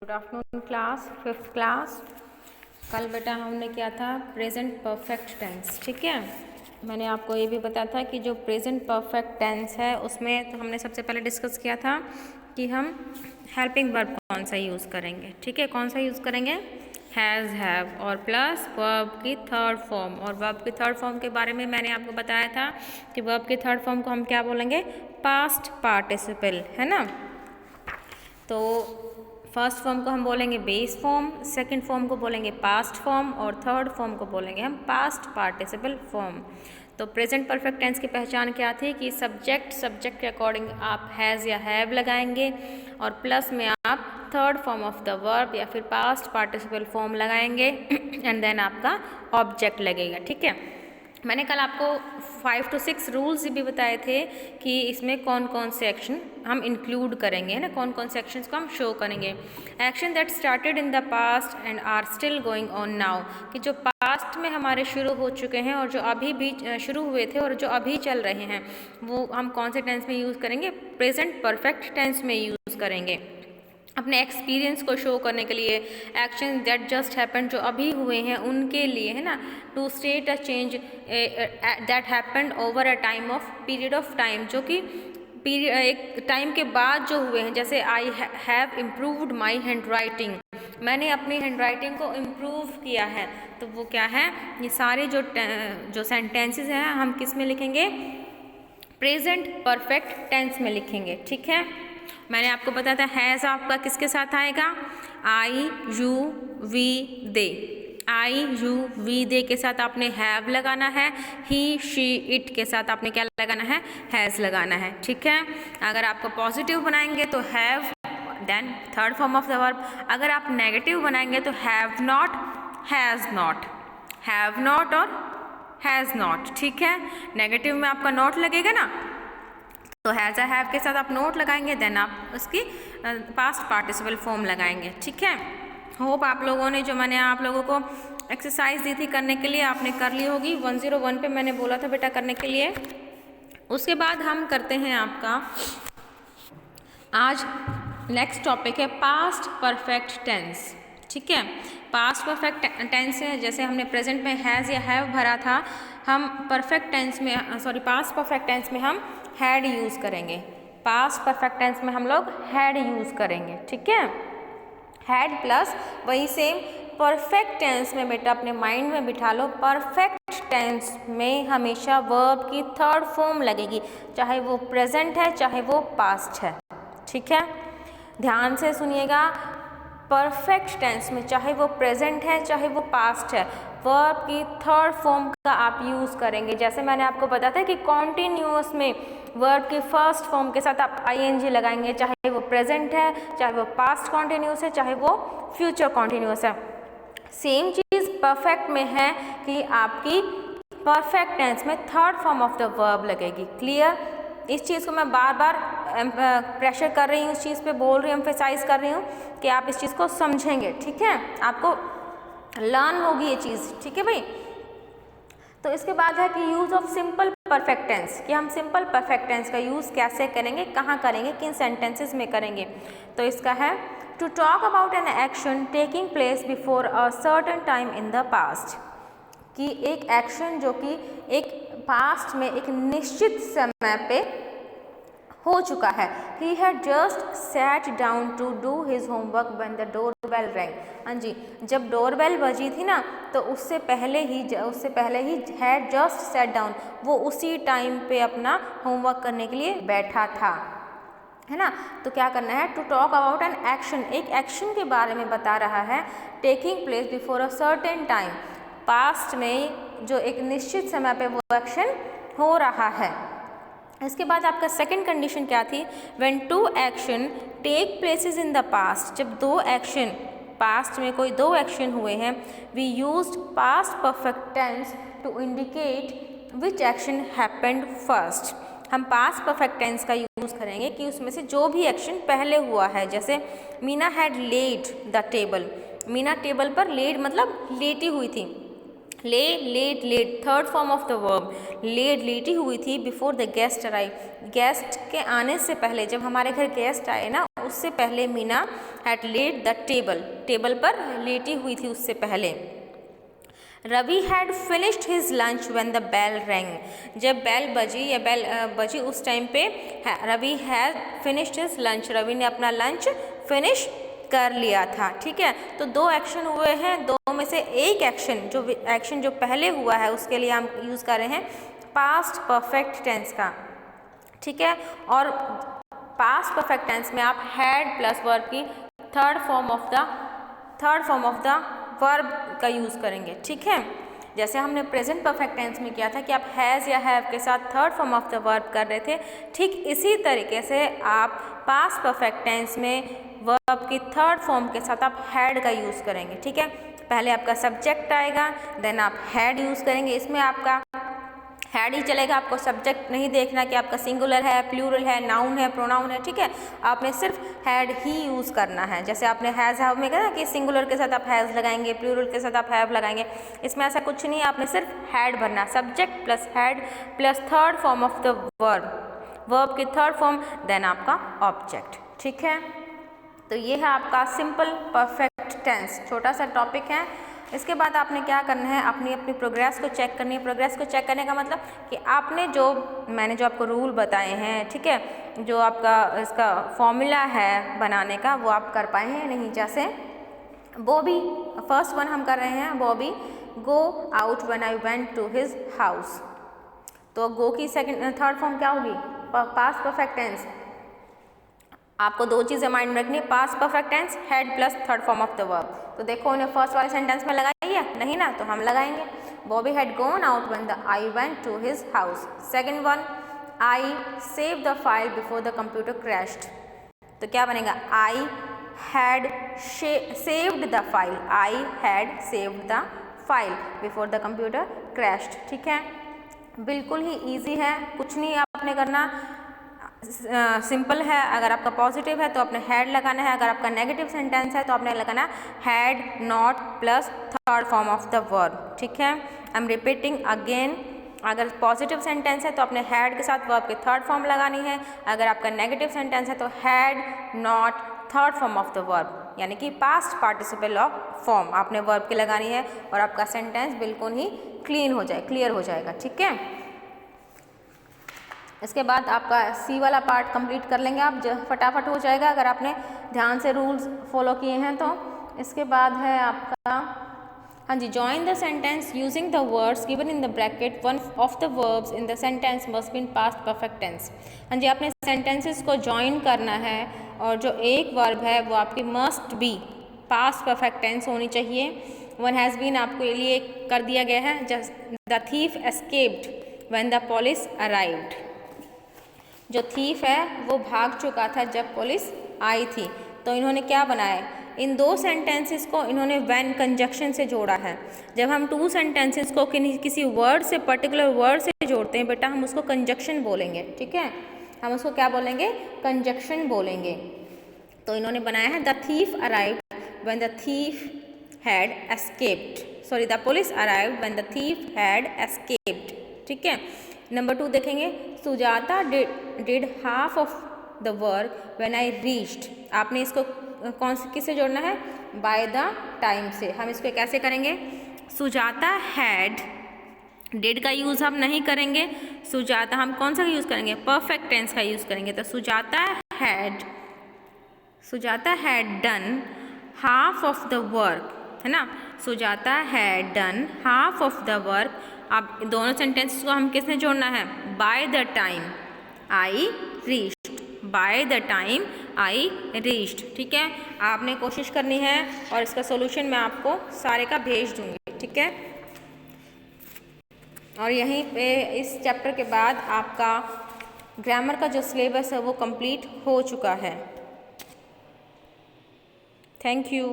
Good afternoon class, fifth class. कल बेटा हमने किया था प्रेजेंट परफेक्ट टेंस। ठीक है, मैंने आपको ये भी बताया था कि जो प्रेजेंट परफेक्ट टेंस है उसमें तो हमने सबसे पहले डिस्कस किया था कि हम हेल्पिंग वर्ब कौन सा यूज़ करेंगे। ठीक है, कौन सा यूज़ करेंगे? हैज़, हैव और प्लस वर्ब की थर्ड फॉर्म। और वर्ब की थर्ड फॉर्म के बारे में मैंने आपको बताया था कि वर्ब की थर्ड फॉर्म को हम क्या बोलेंगे? पास्ट पार्टिसिपल, है ना। तो फर्स्ट फॉर्म को हम बोलेंगे बेस फॉर्म, सेकंड फॉर्म को बोलेंगे पास्ट फॉर्म और थर्ड फॉर्म को बोलेंगे हम पास्ट पार्टिसिपल फॉर्म। तो प्रेजेंट परफेक्ट टेंस की पहचान क्या थी कि सब्जेक्ट के अकॉर्डिंग आप हैज़ या हैव लगाएंगे और प्लस में आप third form of the verb या फिर पास्ट पार्टिसिपल फॉर्म लगाएंगे एंड देन आपका ऑब्जेक्ट लगेगा। ठीक है, मैंने कल आपको 5 to 6 रूल्स भी बताए थे कि इसमें कौन कौन से एक्शन हम इंक्लूड करेंगे, है ना, कौन कौन से एक्शंस को हम शो करेंगे। Action that started in the past and are still going on now, कि जो पास्ट में हमारे शुरू हो चुके हैं और जो अभी भी शुरू हुए थे और जो अभी चल रहे हैं वो हम कौन से टेंस में यूज़ करेंगे? प्रेजेंट परफेक्ट टेंस में यूज़ करेंगे। अपने एक्सपीरियंस को शो करने के लिए एक्शन दैट जस्ट हैपन, जो अभी हुए हैं उनके लिए, है ना। To state a change that happened over a time of period of time, जो कि एक टाइम के बाद जो हुए हैं। जैसे I have improved my hand writing, मैंने अपनी हैंड राइटिंग को इम्प्रूव किया है। तो वो क्या है? ये सारे जो सेंटेंसेस हैं हम किस में लिखेंगे? प्रेजेंट परफेक्ट टेंस में लिखेंगे। ठीक है, मैंने आपको बताया था हैज़ आपका किसके साथ आएगा? I you we they. I you we they के साथ आपने हैव लगाना है। ही शी इट के साथ आपने क्या लगाना है? हैज़ लगाना है। ठीक है, अगर आपको पॉजिटिव बनाएंगे तो have, then third form of the verb. अगर आप नेगेटिव बनाएंगे तो have not, has not, have not और हैज़ नॉट। ठीक है, नेगेटिव में आपका नॉट लगेगा ना, तो हैज़ हैव के साथ आप नोट लगाएंगे, देन आप उसकी पास्ट पार्टिसिपल फॉर्म लगाएंगे। ठीक है, होप आप लोगों ने जो मैंने आप लोगों को एक्सरसाइज दी थी करने के लिए आपने कर ली होगी। 101 पे मैंने बोला था बेटा करने के लिए। उसके बाद हम करते हैं आपका आज नेक्स्ट टॉपिक है पास्ट परफेक्ट टेंस। ठीक है, पास्ट परफेक्ट टेंस है, जैसे हमने प्रेजेंट में हैज़ या हैव भरा था, हम परफेक्ट टेंस में पास्ट परफेक्ट टेंस में हम हैड यूज़ करेंगे। पास्ट परफेक्ट टेंस में हम लोग हैड यूज़ करेंगे। ठीक है, हैड प्लस वही सेम परफेक्ट टेंस में बेटा अपने माइंड में बिठा लो, परफेक्ट टेंस में हमेशा वर्ब की थर्ड फॉर्म लगेगी, चाहे वो प्रेजेंट है चाहे वो पास्ट है। ठीक है, ध्यान से सुनिएगा, परफेक्ट टेंस में चाहे वो प्रेजेंट है चाहे वो पास्ट है, वर्ब की थर्ड फॉर्म का आप यूज़ करेंगे। जैसे मैंने आपको बताया था कि कॉन्टिन्यूअस में वर्ब की फर्स्ट फॉर्म के साथ आप आईएनजी लगाएंगे, चाहे वो प्रेजेंट है चाहे वो पास्ट कॉन्टिन्यूअस है चाहे वो फ्यूचर कॉन्टिन्यूअस है। सेम चीज़ परफेक्ट में है कि आपकी परफेक्ट टेंस में third form of the verb लगेगी। क्लियर? इस चीज़ को मैं बार बार प्रेशर कर रही हूँ, इस चीज़ पे बोल रही हूँ, एम्फेसाइज कर रही हूँ कि आप इस चीज़ को समझेंगे। ठीक है, आपको लर्न होगी ये चीज़। ठीक है भाई, तो इसके बाद है कि use of simple perfect tense, कि हम सिंपल परफेक्ट टेंस का यूज़ कैसे करेंगे, कहाँ करेंगे, किन सेंटेंसेस में करेंगे। तो इसका है to talk about an action taking place before a certain time in the past, कि एक एक्शन जो कि एक पास्ट में एक निश्चित समय पे हो चुका है। He had just sat down to do his homework when the doorbell rang। हाँ जी, जब डोरबेल बजी थी ना तो उससे पहले ही had just sat down, वो उसी टाइम पे अपना होमवर्क करने के लिए बैठा था, है ना। तो क्या करना है? To talk about an action, एक एक्शन के बारे में बता रहा है, taking place before a certain time, past में जो एक निश्चित समय पे वो एक्शन हो रहा है। इसके बाद आपका सेकंड कंडीशन क्या थी? When two action take places in the past, जब दो एक्शन पास्ट में कोई दो एक्शन हुए हैं, we used past perfect tense to indicate which action happened first. हम पास्ट परफेक्ट टेंस का यूज़ करेंगे कि उसमें से जो भी एक्शन पहले हुआ है। जैसे Meena had laid the table, Meena table पर लेड मतलब लेटी हुई थी, laid third form of the verb, लेटी हुई थी before the guest arrive, guest के आने से पहले, जब हमारे घर गेस्ट आए ना उससे पहले Meena had laid the table, table पर लेटी हुई थी उससे पहले। Ravi had finished his lunch when the bell rang, जब बेल बजी या बेल बजी उस टाइम पे Ravi had finished his lunch, Ravi ने अपना लंच फिनिश कर लिया था। ठीक है, तो दो एक्शन हुए हैं, दो में से एक एक्शन जो पहले हुआ है उसके लिए हम यूज़ कर रहे हैं पास्ट परफेक्ट टेंस का। ठीक है, और पास्ट परफेक्ट टेंस में आप हैड प्लस वर्ब की third form of the verb का यूज़ करेंगे। ठीक है, जैसे हमने प्रेजेंट परफेक्ट टेंस में किया था कि आप हैज़ या हैव के साथ third form of the verb कर रहे थे, ठीक इसी तरीके से आप पास्ट परफेक्ट टेंस में वर्ब की थर्ड फॉर्म के साथ आप हैड का यूज़ करेंगे। ठीक है, पहले आपका सब्जेक्ट आएगा, देन आप हैड यूज़ करेंगे। इसमें आपका हैड ही चलेगा, आपको सब्जेक्ट नहीं देखना कि आपका सिंगुलर है, प्लूरल है, नाउन है, प्रोनाउन है। ठीक है, आपने सिर्फ हैड ही यूज़ करना है। जैसे आपने हैज़ हैव में कहा कि सिंगुलर के साथ आप हैज़ लगाएंगे, प्लूरल के साथ आप हैव लगाएंगे, इसमें ऐसा कुछ नहीं है, आपने सिर्फ हैड भरना, subject plus had plus third form of the verb की थर्ड फॉर्म, देन आपका ऑब्जेक्ट। ठीक है, तो ये है आपका सिंपल परफेक्ट टेंस, छोटा सा टॉपिक है। इसके बाद आपने क्या करना है, अपनी प्रोग्रेस को चेक करनी है। प्रोग्रेस को चेक करने का मतलब कि आपने मैंने जो आपको रूल बताए हैं, ठीक है, जो आपका इसका फॉर्मूला है बनाने का, वो आप कर पाए हैं नहीं। जैसे बॉबी, फर्स्ट वन हम कर रहे हैं, Bobby go out when I went to his house, तो गो की थर्ड फॉर्म क्या होगी, पास्ट परफेक्ट टेंस। आपको दो चीज़ें माइंड में रखनी है, past perfect tense, had plus third form of the verb. तो देखो उन्हें फर्स्ट वाले सेंटेंस में लगाई है, नहीं ना, तो हम लगाएंगे Bobby had gone out when I went to his house. Second one, I save the file before the computer crashed, तो क्या बनेगा, I had saved the file, I had saved the file before the computer crashed. ठीक है, बिल्कुल ही easy है, कुछ नहीं आपने करना, सिंपल है। अगर आपका पॉजिटिव है तो आपने हैड लगाना है, अगर आपका नेगेटिव सेंटेंस है तो आपने लगाना had not plus third form of the verb. ठीक है, आई एम रिपीटिंग अगेन, अगर पॉजिटिव सेंटेंस है तो आपने हैड के साथ वर्ब की थर्ड फॉर्म लगानी है, अगर आपका नेगेटिव सेंटेंस है तो had not third form of the verb, यानी कि पास्ट पार्टिसिपल ऑफ फॉर्म आपने वर्ब की लगानी है, और आपका सेंटेंस बिल्कुल ही क्लियर हो जाएगा। ठीक है, इसके बाद आपका सी वाला पार्ट कंप्लीट कर लेंगे आप, फटाफट हो जाएगा अगर आपने ध्यान से रूल्स फॉलो किए हैं तो। इसके बाद है आपका, हाँ जी, join the sentence using the words given in the bracket, one of the verbs in the sentence must be in past perfect tense. हाँ जी, आपने सेंटेंसेस को जॉइन करना है, और जो एक वर्ब है वो आपकी must be past perfect tense होनी चाहिए। वन हैज़ बीन आपके लिए कर दिया गया है, the thief escaped when the police arrived, जो थीफ है वो भाग चुका था जब पुलिस आई थी। तो इन्होंने क्या बनाया, इन दो सेंटेंसेस को इन्होंने व्हेन कंजक्शन से जोड़ा है। जब हम टू सेंटेंसेस को किसी वर्ड से, पर्टिकुलर वर्ड से जोड़ते हैं बेटा, हम उसको कंजक्शन बोलेंगे। ठीक है, हम उसको क्या बोलेंगे, कंजक्शन बोलेंगे। तो इन्होंने बनाया है the thief arrived when the thief had escaped, sorry the police arrived when the thief had escaped. ठीक है, नंबर 2 देखेंगे, Sujata did half of the work when I reached, आपने इसको किससे जोड़ना है, बाय द टाइम से। हम इसको कैसे करेंगे, सुजाता हैड, डिड का यूज़ हम नहीं करेंगे, सुजाता हम कौन सा यूज़ करेंगे, परफेक्ट टेंस का यूज़ करेंगे। तो Sujata had done half of the work, है ना, Sujata had done half of the work. अब दोनों सेंटेंसेस को हम किसने जोड़ना है, by the time I reached, by the time I reached. ठीक है, आपने कोशिश करनी है, और इसका सॉल्यूशन मैं आपको सारे का भेज दूंगी। ठीक है, और यहीं पे इस चैप्टर के बाद आपका ग्रामर का जो सिलेबस है वो कंप्लीट हो चुका है। Thank you.